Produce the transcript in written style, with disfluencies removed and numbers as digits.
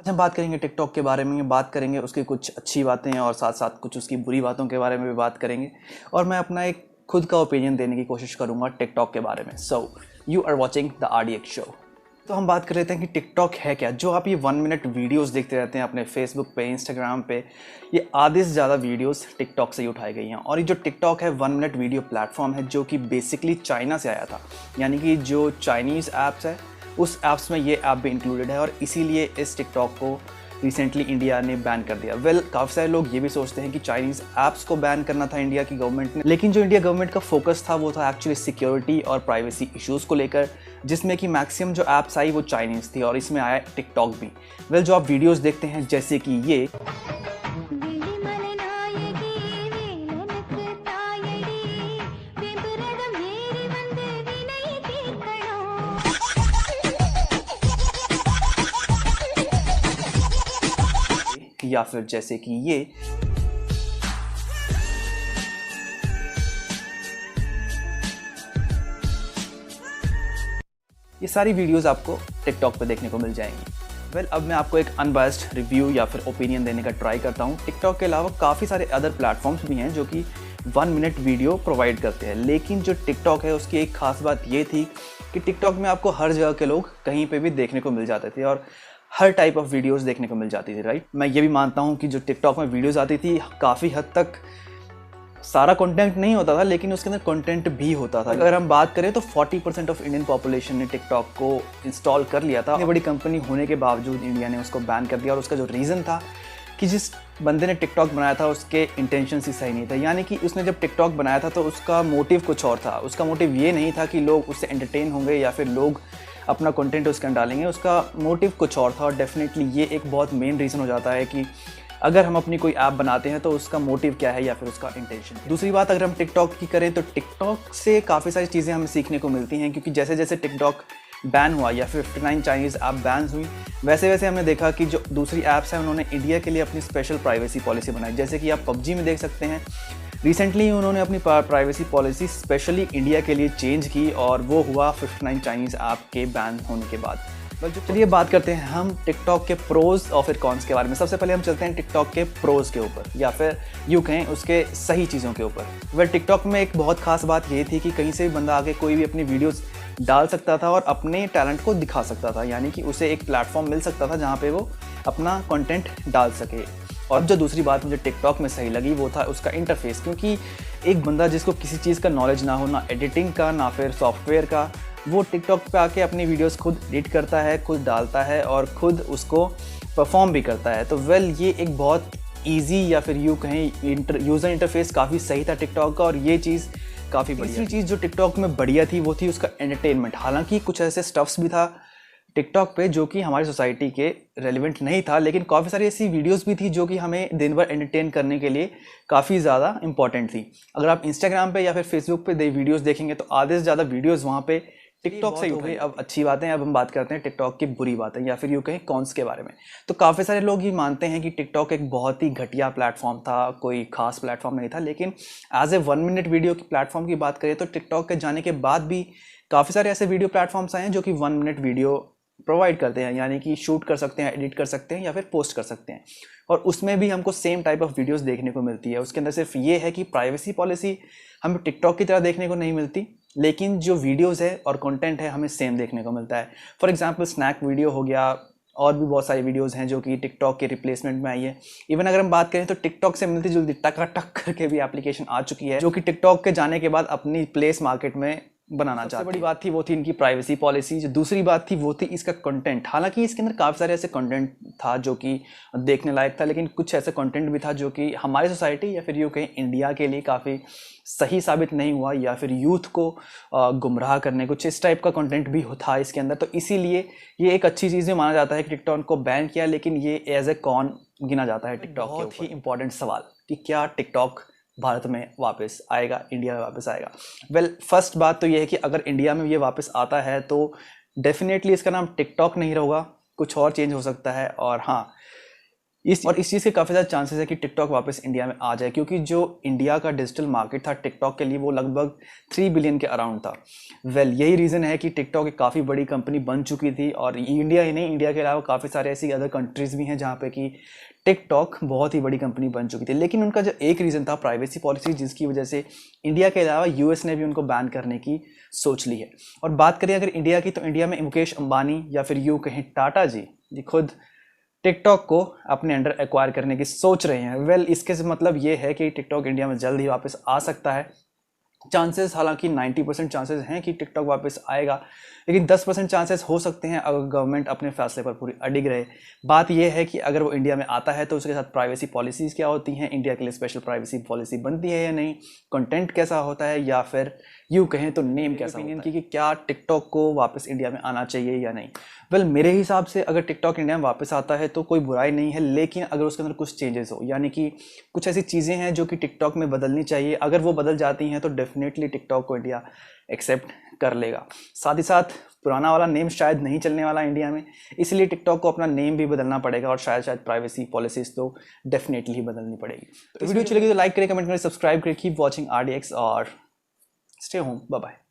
हम बात करेंगे टिकटॉक के बारे में, बात करेंगे उसकी कुछ अच्छी बातें और साथ साथ कुछ उसकी बुरी बातों के बारे में भी बात करेंगे, और मैं अपना एक खुद का ओपिनियन देने की कोशिश करूंगा टिकटॉक के बारे में। So you are watching the RDX show. तो हम बात कर रहे थे कि टिकटॉक है क्या। जो आप ये 1 मिनट वीडियोस देखते रहते हैं अपने फेसबुक पे, इंस्टाग्राम पे, ये आधे से ज़्यादा वीडियोस टिकटॉक से ही उठाई गई हैं। और ये जो टिकटॉक है 1 मिनट वीडियो प्लेटफॉर्म है जो कि बेसिकली चाइना से आया था, यानी कि जो चाइनीज़ ऐप्स है उस ऐप्स में ये ऐप भी इंक्लूडेड है, और इसीलिए इस टिकटॉक को रिसेंटली इंडिया ने बैन कर दिया। काफ़ी सारे लोग ये भी सोचते हैं कि चाइनीज़ ऐप्स को बैन करना था इंडिया की गवर्नमेंट ने, लेकिन जो इंडिया गवर्नमेंट का फोकस था वो था एक्चुअली सिक्योरिटी और प्राइवेसी इश्यूज़ को लेकर, जिसमें कि मैक्सिमम जो ऐप्स आई वो चाइनीज़ थी और इसमें आया टिकटॉक भी। जो आप वीडियोज़ देखते हैं जैसे कि ये, या फिर जैसे कि ये सारी वीडियोस आपको टिकटॉक पे देखने को मिल जाएंगी। अब मैं आपको एक अनबायस्ड रिव्यू या फिर ओपिनियन देने का ट्राई करता हूँ। टिकटॉक के अलावा काफ़ी सारे अदर प्लेटफॉर्म्स भी हैं जो कि 1 मिनट वीडियो प्रोवाइड करते हैं, लेकिन जो टिकटॉक है उसकी एक खास बात ये थी कि टिकटॉक में आपको हर जगह के लोग कहीं पे भी देखने को मिल जाते थे और हर टाइप ऑफ वीडियोस देखने को मिल जाती थी, राइट। मैं ये भी मानता हूँ कि जो टिकटॉक में वीडियोस आती थी काफ़ी हद तक सारा कंटेंट नहीं होता था, लेकिन उसके अंदर कंटेंट भी होता था। अगर हम बात करें तो 40% ऑफ इंडियन पॉपुलेशन ने टिकटॉक को इंस्टॉल कर लिया था। इतनी बड़ी कंपनी होने के बावजूद इंडिया ने उसको बैन कर दिया, और उसका जो रीज़न था कि जिस बंदे ने टिकटॉक बनाया था उसके इंटेंशन ही सही नहीं था। यानी कि उसने जब टिकटॉक बनाया था तो उसका मोटिव कुछ और था। उसका मोटिव ये नहीं था कि लोग उससे एंटरटेन होंगे या फिर लोग अपना कंटेंट उसके अंदर डालेंगे। उसका मोटिव कुछ और था, और डेफिनेटली ये एक बहुत मेन रीज़न हो जाता है कि अगर हम अपनी कोई ऐप बनाते हैं तो उसका मोटिव क्या है या फिर उसका इंटेंशन। दूसरी बात, अगर हम टिकटॉक की करें तो टिकटॉक से काफ़ी सारी चीज़ें हमें सीखने को मिलती हैं, क्योंकि जैसे जैसे टिकटॉक बैन हुआ या फिर 59 चाइनीज़ ऐप बैन हुई, वैसे वैसे हमने देखा कि जो दूसरी ऐप्स हैं उन्होंने इंडिया के लिए अपनी स्पेशल प्राइवेसी पॉलिसी बनाई। जैसे कि आप PUBG में देख सकते हैं, रिसेंटली उन्होंने अपनी प्राइवेसी पॉलिसी स्पेशली इंडिया के लिए चेंज की, और वो हुआ 59 चाइनीज़ ऐप के बैन होने के बाद। चलिए बात करते हैं हम टिकटॉक के प्रोज और फिर कॉन्स के बारे में। सबसे पहले हम चलते हैं टिकटॉक के प्रोज के ऊपर, या फिर यूँ कहें उसके सही चीज़ों के ऊपर। टिकटॉक में एक बहुत खास बात ये थी कि कहीं से भी बंदा आके कोई भी अपनी वीडियोस डाल सकता था और अपने टैलेंट को दिखा सकता था, यानी कि उसे एक प्लेटफॉर्म मिल सकता था जहाँ पे वो अपना कंटेंट डाल सके। और जो दूसरी बात मुझे टिकटॉक में सही लगी वो था उसका इंटरफेस, क्योंकि एक बंदा जिसको किसी चीज़ का नॉलेज ना हो, ना एडिटिंग का ना फिर सॉफ्टवेयर का, वो टिकटॉक पे आके अपनी वीडियोस खुद एडिट करता है, खुद डालता है और खुद उसको परफॉर्म भी करता है। तो ये एक बहुत ईजी या फिर यूँ कहें यूज़र इंटरफेस काफ़ी सही था टिकटॉक का, और ये चीज़ काफ़ी बढ़िया। तीसरी चीज़ जो टिकटॉक में बढ़िया थी वो थी उसका एंटरटेनमेंट। हालांकि कुछ ऐसे स्टफ्स भी था टिकटॉक पे जो कि हमारी सोसाइटी के रेलिवेंट नहीं था, लेकिन काफ़ी सारी ऐसी वीडियोस भी थी जो कि हमें दिन भर एंटरटेन करने के लिए काफ़ी ज़्यादा इंपॉर्टेंट थी। अगर आप इंस्टाग्राम पे या फिर फेसबुक पे वीडियोस देखेंगे तो आधे से ज़्यादा वीडियोस वहाँ पे टिकटॉक से ही हो गई। अब अच्छी बातें, अब हम बात करते हैं टिकटॉक की बुरी बातें या फिर यूँ कहें कॉन्स के बारे में। तो काफ़ी सारे लोग ये मानते हैं कि टिकटॉक एक बहुत ही घटिया प्लेटफॉर्म था, कोई खास प्लेटफॉर्म नहीं था, लेकिन एज ए 1 मिनट वीडियो की प्लेटफॉर्म की बात करें तो टिकटॉक के जाने के बाद भी काफ़ी सारे ऐसे वीडियो प्लेटफॉर्म्स आए हैं जो कि 1 मिनट वीडियो प्रोवाइड करते हैं, यानी कि शूट कर सकते हैं, एडिट कर सकते हैं या फिर पोस्ट कर सकते हैं, और उसमें भी हमको सेम टाइप ऑफ वीडियोस देखने को मिलती है। उसके अंदर सिर्फ ये है कि प्राइवेसी पॉलिसी हमें टिकटॉक की तरह देखने को नहीं मिलती, लेकिन जो वीडियोस है और कंटेंट है हमें सेम देखने को मिलता है। फॉर एग्जांपल स्नैक वीडियो हो गया, और भी बहुत सारी वीडियोस हैं जो कि टिकटॉक के रिप्लेसमेंट में आई है। इवन अगर हम बात करें तो टिकटॉक से मिलती जुलती टक करके भी एप्लीकेशन आ चुकी है जो कि टिकटॉक के जाने के बाद अपनी प्लेस मार्केट में बनाना चाहते हैं। बड़ी बात थी वो थी इनकी प्राइवेसी पॉलिसी। जो दूसरी बात थी वो थी इसका कंटेंट। हालांकि इसके अंदर काफ़ी सारे ऐसे कंटेंट था जो कि देखने लायक था, लेकिन कुछ ऐसे कंटेंट भी था जो कि हमारी सोसाइटी या फिर यूँ कहें इंडिया के लिए काफ़ी सही साबित नहीं हुआ, या फिर यूथ को गुमराह करने कुछ इस टाइप का कंटेंट भी था इसके अंदर। तो इसीलिए ये एक अच्छी चीज़ में माना जाता है कि टिकटॉक को बैन किया, लेकिन ये एज ए कॉन गिना जाता है टिकटॉक के। बहुत ही इंपॉर्टेंट सवाल कि क्या टिकटॉक भारत में वापस आएगा, इंडिया में वापस आएगा। फर्स्ट बात तो ये है कि अगर इंडिया में ये वापस आता है तो डेफिनेटली इसका नाम टिकटॉक नहीं रहेगा, कुछ और चेंज हो सकता है। और हाँ, इस चीज़ के काफ़ी ज़्यादा चांसेस है कि टिकटॉक वापस इंडिया में आ जाए, क्योंकि जो इंडिया का डिजिटल मार्केट था टिकटॉक के लिए वो लगभग 3 बिलियन के अराउंड था। यही रीज़न है कि टिकटॉक एक काफ़ी बड़ी कंपनी बन चुकी थी, और इंडिया ही नहीं, इंडिया के अलावा काफ़ी सारे ऐसी अदर कंट्रीज़ भी हैं जहाँ पे कि टिकटॉक बहुत ही बड़ी कंपनी बन चुकी थी। लेकिन उनका जो एक रीज़न था प्राइवेसी पॉलिसी, जिसकी वजह से इंडिया के अलावा यूएस ने भी उनको बैन करने की सोच ली है। और बात करें अगर इंडिया की, तो इंडिया में मुकेश अंबानी या फिर यूँ कहें टाटा जी खुद टिकटॉक को अपने अंडर एक्वायर करने की सोच रहे हैं। इसके से मतलब ये है कि टिकटॉक इंडिया में जल्द ही वापस आ सकता है। चांसेस हालांकि 90% चांसेस हैं कि टिकटॉक वापस आएगा, लेकिन 10% चांसेस हो सकते हैं अगर गवर्नमेंट अपने फैसले पर पूरी अडिग रहे। बात यह है कि अगर वो इंडिया में आता है तो उसके साथ प्राइवेसी पॉलिसीज़ क्या होती हैं, इंडिया के लिए स्पेशल प्राइवेसी पॉलिसी बनती है या नहीं, कंटेंट कैसा होता है, या फिर यूँ कहें तो नेम कैसा होता है कि क्या टिकटॉक को वापस इंडिया में आना चाहिए या नहीं। मेरे हिसाब से अगर टिकटॉक इंडिया में वापस आता है तो कोई बुराई नहीं है, लेकिन अगर उसके अंदर कुछ चेंजेस हो, यानी कि कुछ ऐसी चीज़ें हैं जो कि टिकटॉक में बदलनी चाहिए, अगर वो बदल जाती हैं तो डेफिनेटली टिकटॉक को इंडिया एक्सेप्ट कर लेगा। साथ ही साथ पुराना वाला नेम शायद नहीं चलने वाला इंडिया में, इसलिए टिकटॉक को अपना नेम भी बदलना पड़ेगा, और शायद प्राइवेसी पॉलिसीज तो डेफिनेटली ही बदलनी पड़ेगी। तो वीडियो अच्छी लगी तो लाइक करें, कमेंट करें, सब्सक्राइब करें। कीप वॉचिंग RDX और स्टे होम। Bye bye.